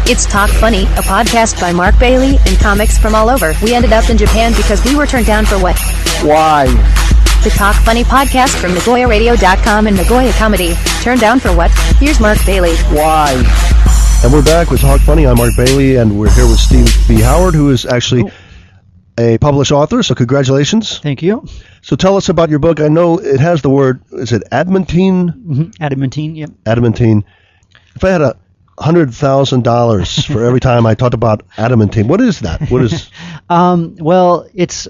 It's Talk Funny, a podcast by Mark Bailey and comics from all over. We ended up in Japan because we were turned down for what? Why? The Talk Funny podcast from Nagoyaradio.com and Nagoyacomedy. Turned down for what? Here's Mark Bailey. Why? And we're back with Talk Funny. I'm Mark Bailey, and we're here with Steve B. Howard, who is actually a published author, so congratulations. Thank you. So tell us about your book. I know it has the word, is it adamantine? Mm-hmm. Adamantine, yep. Adamantine. If I had $100,000 for every time I talked about adamantine, what is that? What is? Well, it's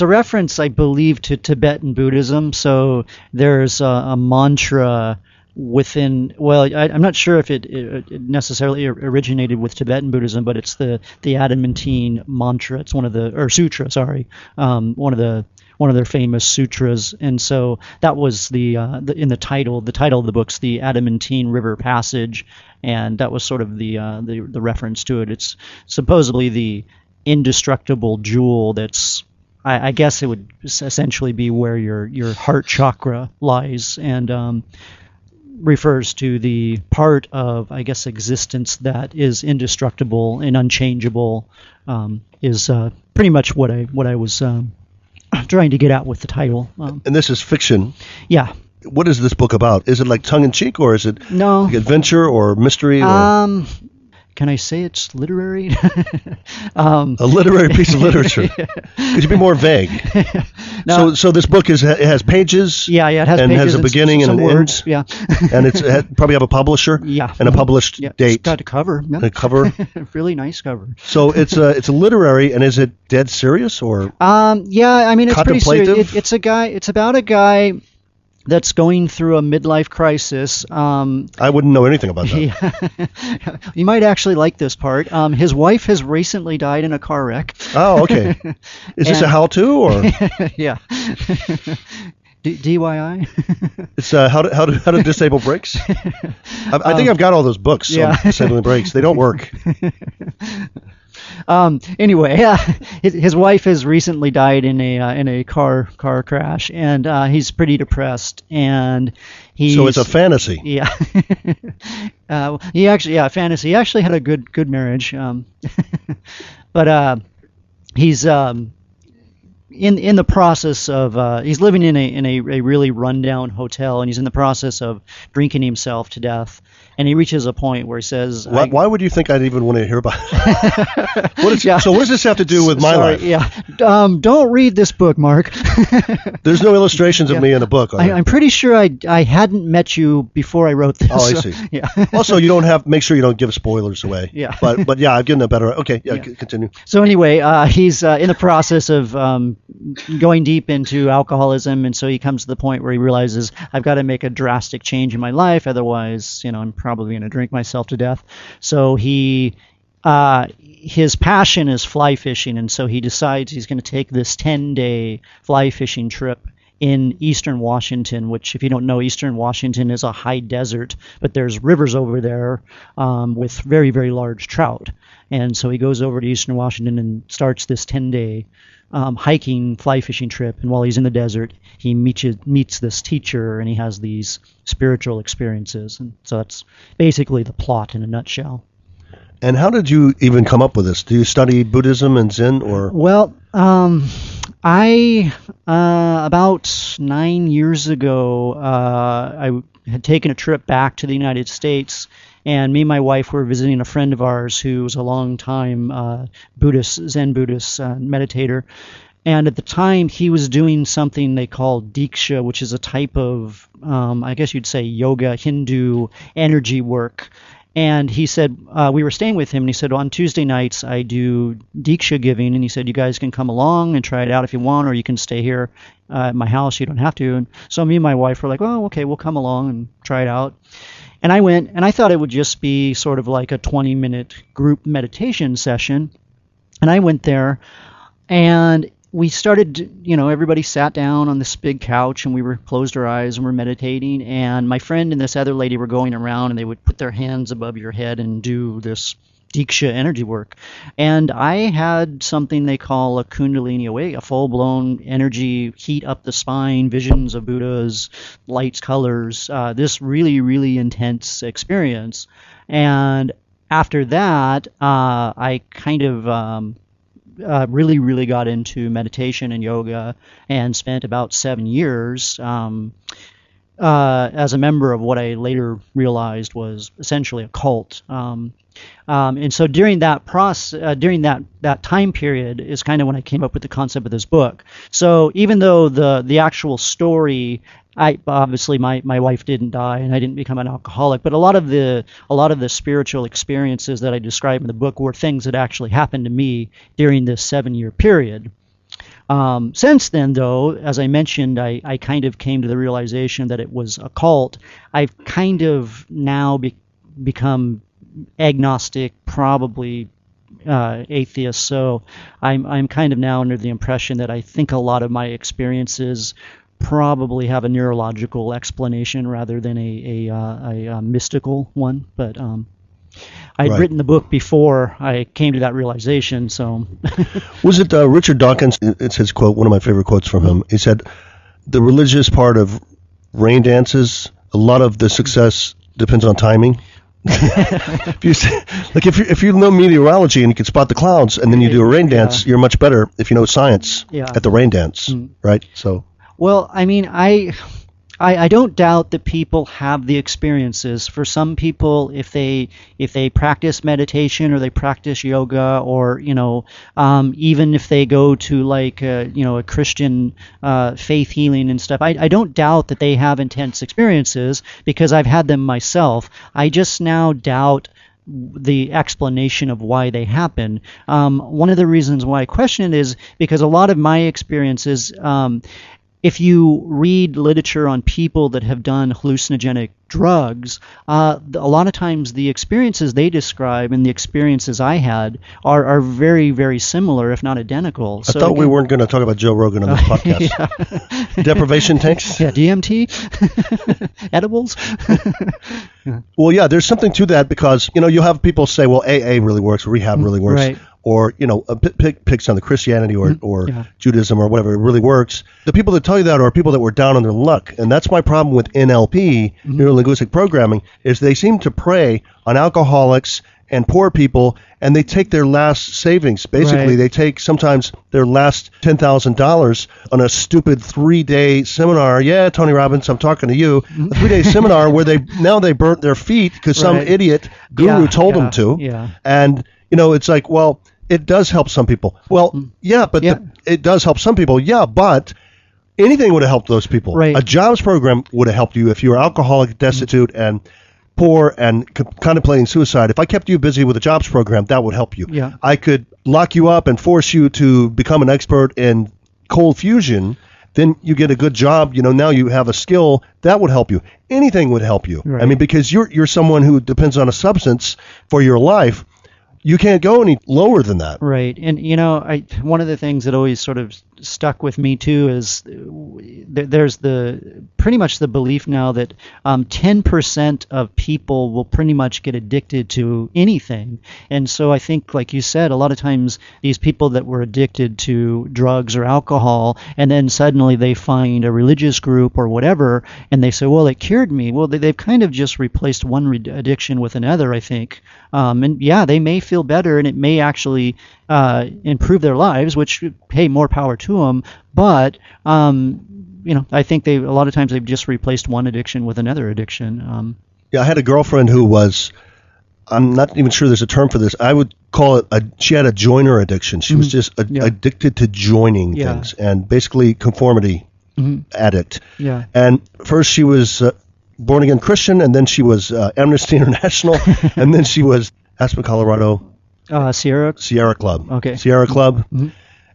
a reference, I believe, to Tibetan Buddhism. So there's a mantra within. Well, I'm not sure if it necessarily originated with Tibetan Buddhism, but it's the adamantine mantra. It's one of the sutra. Sorry, one of their famous sutras, and so that was in the title. The title of the book's the Adamantine River Passage, and that was sort of the reference to it. It's supposedly the indestructible jewel that's. I guess it would essentially be where your heart chakra lies, and refers to the part of, I guess, existence that is indestructible and unchangeable. Is pretty much what I was trying to get at with the title. And this is fiction. Yeah. What is this book about? Is it like tongue-in-cheek, or is it like adventure or mystery? Or? Can I say it's literary? A literary piece of literature. Could you be more vague? No. So this book it has pages. Yeah, it has and pages has a beginning and an words, end. Yeah. And it probably have a publisher. Yeah. And a published date. It's got a cover. Yeah. And a cover. Really nice cover. So it's a literary, and is it dead serious or? Yeah, I mean it's pretty serious. It's about a guy that's going through a midlife crisis. I wouldn't know anything about that. Yeah. You might actually like this part. His wife has recently died in a car wreck. Oh, okay. Is this a how-to or? Yeah. DIY? It's how to disable brakes. I think I've got all those books on disabling brakes. They don't work. Anyway, his wife has recently died in a car crash, and he's pretty depressed. And so it's a fantasy. Yeah. Fantasy. He actually had a good marriage. But he's in the process of he's living in a really rundown hotel, and he's in the process of drinking himself to death. And he reaches a point where he says, why would you think I'd even want to hear about it? So what does this have to do with my life? Yeah. Don't read this book, Mark. There's no illustrations of me in the book. I'm pretty sure I hadn't met you before I wrote this. Oh, I see. Yeah. Also, make sure you don't give spoilers away. Yeah. But yeah, I've given a better. Okay. Yeah. Continue. So anyway, he's in the process of going deep into alcoholism, and so he comes to the point where he realizes I've got to make a drastic change in my life, otherwise, I'm probably going to drink myself to death. So his passion is fly fishing, and so he decides he's going to take this 10-day fly fishing trip in eastern Washington, which, if you don't know, eastern Washington is a high desert, but there's rivers over there with very, very large trout. And so he goes over to eastern Washington and starts this 10-day hiking, fly fishing trip. And while he's in the desert, he meets this teacher, and he has these spiritual experiences. And so that's basically the plot in a nutshell. And how did you even come up with this? Do you study Buddhism and Zen, or? Well, I about 9 years ago, I had taken a trip back to the United States, and me and my wife were visiting a friend of ours who was a long-time Zen Buddhist meditator. And at the time, he was doing something they call Diksha, which is a type of, I guess you'd say, yoga, Hindu energy work. And he said, we were staying with him, and he said, on Tuesday nights I do Diksha giving, and he said, you guys can come along and try it out if you want, or you can stay here at my house, you don't have to. And so me and my wife were like, well, okay, we'll come along and try it out. And I went, and I thought it would just be sort of like a 20-minute group meditation session. And I went there, and we started, everybody sat down on this big couch, and we were closed our eyes and we're meditating. And my friend and this other lady were going around, and they would put their hands above your head and do this Diksha energy work. And I had something they call a Kundalini awake, a full-blown energy, heat up the spine, visions of Buddhas, lights, colors, this really, really intense experience. And after that, I kind of really got into meditation and yoga, and spent about 7 years as a member of what I later realized was essentially a cult. And so during that during that time period is kind of when I came up with the concept of this book. So even though the actual story, obviously my wife didn't die and I didn't become an alcoholic, but a lot of the spiritual experiences that I describe in the book were things that actually happened to me during this 7-year period. Since then, though, as I mentioned, I kind of came to the realization that it was a cult. I've kind of now become agnostic, probably atheist. So I'm kind of now under the impression that I think a lot of my experiences probably have a neurological explanation rather than a mystical one. But I'd written the book before I came to that realization. So was it Richard Dawkins? It's his quote, one of my favorite quotes from him. He said, "The religious part of rain dances, a lot of the success depends on timing." If you know meteorology and you can spot the clouds, and then you do a rain dance, you're much better if you know science at the rain dance, right? So. Well, I mean, I don't doubt that people have the experiences. For some people, if they practice meditation or they practice yoga, or even if they go to like a Christian faith healing and stuff, I don't doubt that they have intense experiences because I've had them myself. I just now doubt the explanation of why they happen. One of the reasons why I question it is because a lot of my experiences, if you read literature on people that have done hallucinogenic drugs, a lot of times the experiences they describe and the experiences I had are very, very similar, if not identical. I thought we weren't going to talk about Joe Rogan on this podcast. Deprivation tanks? Yeah, DMT? Edibles? Well, yeah, there's something to that because, you have people say, well, AA really works, rehab really works. Right. Or, picks on the Christianity or Judaism or whatever, it really works. The people that tell you that are people that were down on their luck. And that's my problem with NLP, neuro-linguistic programming, is they seem to prey on alcoholics and poor people, and they take their last savings. Basically, they take sometimes their last $10,000 on a stupid 3-day seminar. Yeah, Tony Robbins, I'm talking to you. A 3-day seminar where they burnt their feet because some idiot guru told them to. Yeah. And, it's like, well, it does help some people. Well, it does help some people. Yeah, but anything would have helped those people. Right. A jobs program would have helped you if you were alcoholic, destitute, and poor and contemplating suicide. If I kept you busy with a jobs program, that would help you. Yeah. I could lock you up and force you to become an expert in cold fusion. Then you get a good job. Now you have a skill that would help you. Anything would help you. Right. I mean, because you're someone who depends on a substance for your life. You can't go any lower than that. Right. And, one of the things that always sort of stuck with me, too, is there's pretty much the belief now that 10% of people will pretty much get addicted to anything. And so I think, like you said, a lot of times these people that were addicted to drugs or alcohol, and then suddenly they find a religious group or whatever, and they say, well, it cured me. Well, they've kind of just replaced one addiction with another, I think. And yeah, they may feel better, and it may actually improve their lives, which, hey, more power to them. But I think a lot of times they've just replaced one addiction with another addiction. Yeah, I had a girlfriend who was, I'm not even sure there's a term for this. I would call it she had a joiner addiction. She was just addicted to joining things, and basically conformity addict. Yeah. And first she was born again Christian, and then she was Amnesty International, and then she was Aspen, Colorado. Sierra Club. Okay. Sierra Club. Mm-hmm.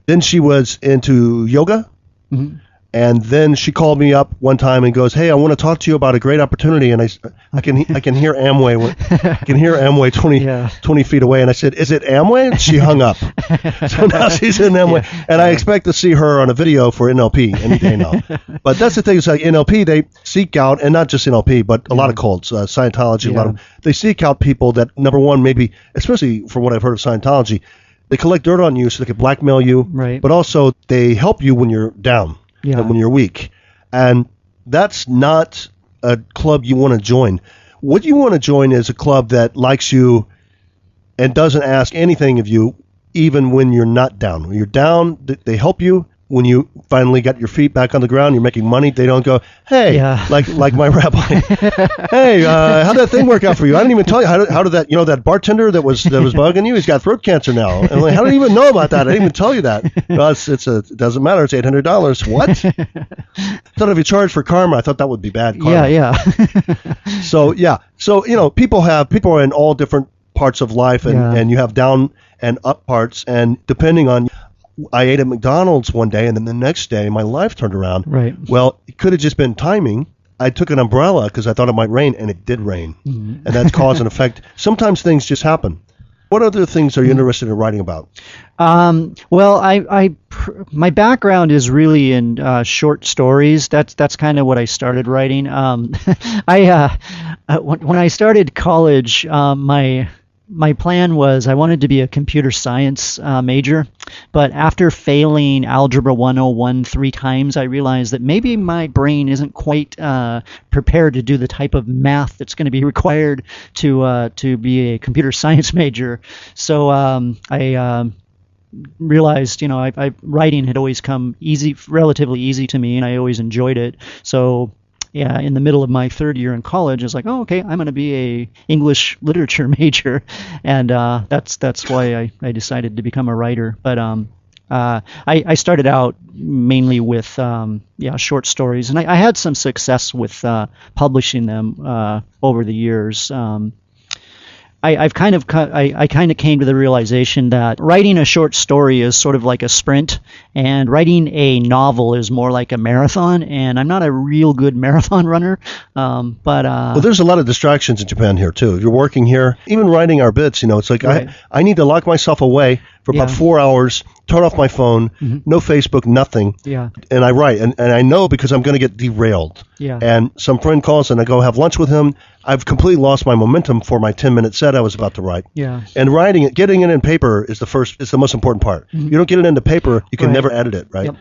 Then she was into yoga. Mm-hmm. And then she called me up one time and goes, "Hey, I want to talk to you about a great opportunity." And I can hear Amway 20 feet away. And I said, "Is it Amway?" And she hung up. So now she's in Amway, and I expect to see her on a video for NLP any day now. But that's the thing, is like NLP, they seek out, and not just NLP, but a lot of cults, Scientology, a lot of, they seek out people that, number one, maybe, especially from what I've heard of Scientology, they collect dirt on you so they can blackmail you, but also they help you when you're down. And when you're weak. And that's not a club you want to join. What you want to join is a club that likes you and doesn't ask anything of you, even when you're not down. When you're down, they help you. When you finally got your feet back on the ground, you're making money, they don't go, hey, like my rabbi, hey, how'd that thing work out for you? I didn't even tell you. How did that, that bartender that was bugging you, he's got throat cancer now. And I'm like, how did you even know about that? I didn't even tell you that. Well, it doesn't matter. It's $800. What? I thought if you charge for karma, I thought that would be bad karma. Yeah. So people are in all different parts of life, and you have down and up parts, and depending on, I ate at McDonald's one day, and then the next day my life turned around. Right. Well, it could have just been timing. I took an umbrella because I thought it might rain, and it did rain. Mm-hmm. And that's cause and effect. Sometimes things just happen. What other things are you interested in writing about? Well, my background is really in short stories. That's kind of what I started writing. When I started college, my plan was I wanted to be a computer science major, but after failing Algebra 101 3 times, I realized that maybe my brain isn't quite prepared to do the type of math that's going to be required to be a computer science major. So I realized, writing had always come relatively easy to me, and I always enjoyed it. So yeah, in the middle of my third year in college, I was like, oh, okay, I'm going to be a English literature major, and that's why I decided to become a writer. But I started out mainly with short stories, and I had some success with publishing them over the years. I kind of came to the realization that writing a short story is sort of like a sprint, and writing a novel is more like a marathon. And I'm not a real good marathon runner, well, there's a lot of distractions in Japan here too. You're working here, even writing our bits. It's like right. I need to lock myself away for about 4 hours, turn off my phone, no Facebook, nothing. Yeah. And I write, and I know because I'm going to get derailed. Yeah. And some friend calls, and I go have lunch with him. I've completely lost my momentum for my 10-minute set I was about to write. Yeah. And writing it, getting it in paper is the most important part. Mm-hmm. You don't get it into paper, you can never edit it, right? Yep.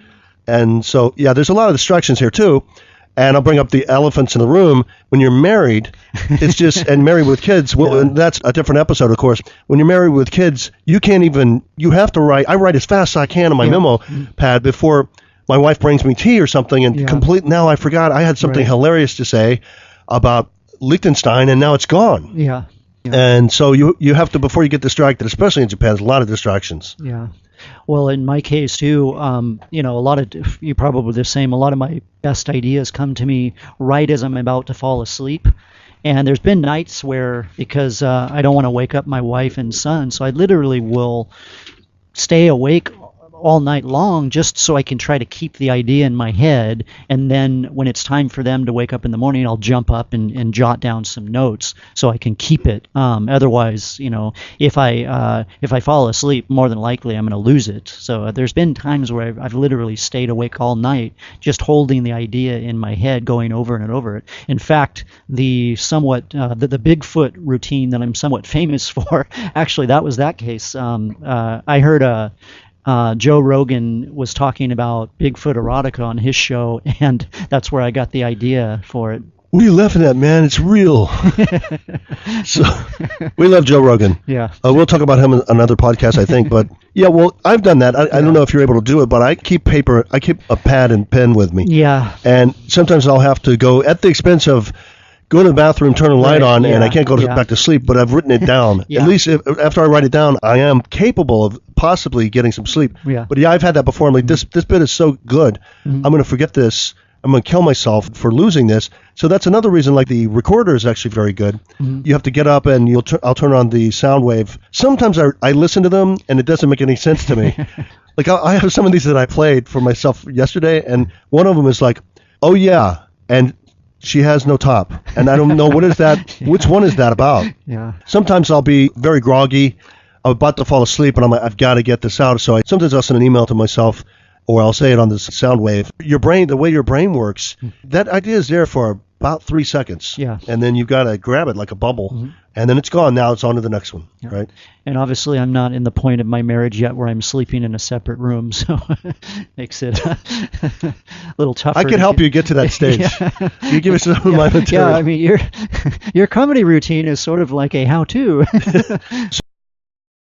And so, there's a lot of distractions here too. And I'll bring up the elephants in the room. When you're married, it's just, and married with kids, and that's a different episode, of course. When you're married with kids, you have to write. I write as fast as I can on my memo pad before my wife brings me tea or something, and now I forgot I had something hilarious to say about Liechtenstein, and now it's gone. Yeah. And so you have to, before you get distracted, especially in Japan, there's a lot of distractions. Yeah. Well, in my case too, you're probably the same. A lot of my best ideas come to me right as I'm about to fall asleep. And there's been nights where, because I don't want to wake up my wife and son, so I literally will stay awake all night long just so I can try to keep the idea in my head, and then when it's time for them to wake up in the morning, I'll jump up and jot down some notes so I can keep it. Otherwise, if I fall asleep, more than likely I'm going to lose it. So there's been times where I've literally stayed awake all night just holding the idea in my head, going over and over it. In fact, the Bigfoot routine that I'm somewhat famous for, actually that was that case. I heard Joe Rogan was talking about Bigfoot erotica on his show, and that's where I got the idea for it. What are you laughing at, man? It's real. So we love Joe Rogan. Yeah. We'll talk about him in another podcast, I think. But I've done that. I don't know if you're able to do it, but I keep a pad and pen with me. Yeah. And sometimes I'll have to go at the expense of go to the bathroom, turn the light on, and I can't go back to sleep, but I've written it down. At least after I write it down, I am capable of possibly getting some sleep. Yeah. But I've had that before. I'm like, this bit is so good. Mm-hmm. I'm going to forget this. I'm going to kill myself for losing this. So that's another reason, like the recorder is actually very good. Mm-hmm. You have to get up and I'll turn on the sound wave. Sometimes I listen to them and it doesn't make any sense to me. Like I have some of these that I played for myself yesterday, and one of them is like, oh yeah, and she has no top. And I don't know, what is that? Which one is that about? Yeah. Sometimes I'll be very groggy. I'm about to fall asleep, and I'm like, I've got to get this out. So sometimes I'll send an email to myself, or I'll say it on this sound wave. Your brain, the way your brain works, that idea is there for about 3 seconds. Yeah. And then you've got to grab it like a bubble, and then it's gone. Now it's on to the next one, right? And obviously I'm not in the point of my marriage yet where I'm sleeping in a separate room, so makes it a little tougher. I could help you get to that stage. You give me some of my material. Yeah, I mean, your comedy routine is sort of like a how-to.